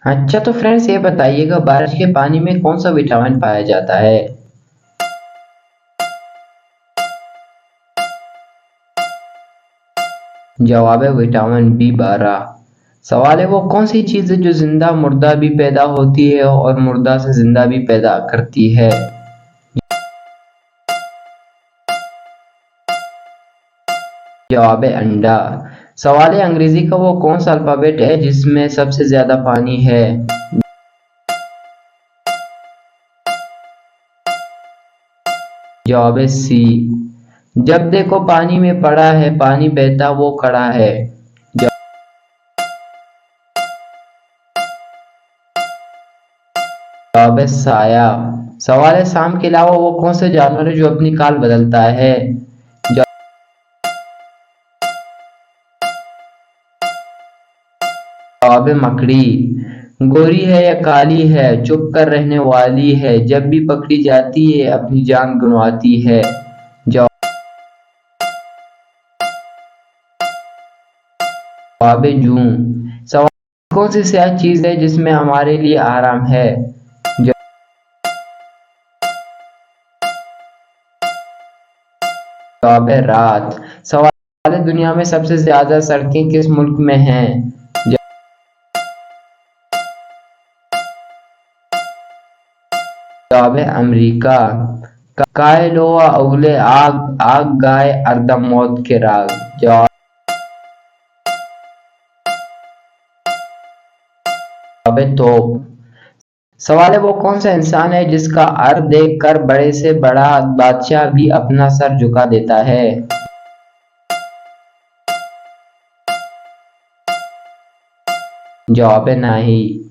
अच्छा तो फ्रेंड्स ये बताइएगा बारिश के पानी में कौन सा विटामिन पाया जाता है? जवाब है विटामिन बी 12। सवाल है वो कौन सी चीज़ है जो जिंदा मुर्दा भी पैदा होती है और मुर्दा से जिंदा भी पैदा करती है? जवाब है अंडा। सवाल है अंग्रेजी का वो कौन सा अल्फाबेट है जिसमें सबसे ज्यादा पानी है? जवाब है सी। जब देखो पानी में पड़ा है पानी बहता वो खड़ा है। जवाब है साया। सवाल है शाम के अलावा वो कौन से जानवर है जो अपनी काल बदलता है? जवाब है मकड़ी। गोरी है या काली है चुप कर रहने वाली है जब भी पकड़ी जाती है अपनी जान गंवाती है। जवाब है जूं। सवाल कौन सी स्याह चीज है जिसमें हमारे लिए आराम है? जवाब है रात। सवाल है दुनिया में सबसे ज्यादा सड़कें किस मुल्क में हैं? जवाब है अमेरिका। काय लोहा उगले आग आग गाए अर्दम मौत के राग। जवाब है तोप। सवाल है वो कौन सा इंसान है जिसका अर्थ देखकर बड़े से बड़ा बादशाह भी अपना सर झुका देता है? जवाब है नाही।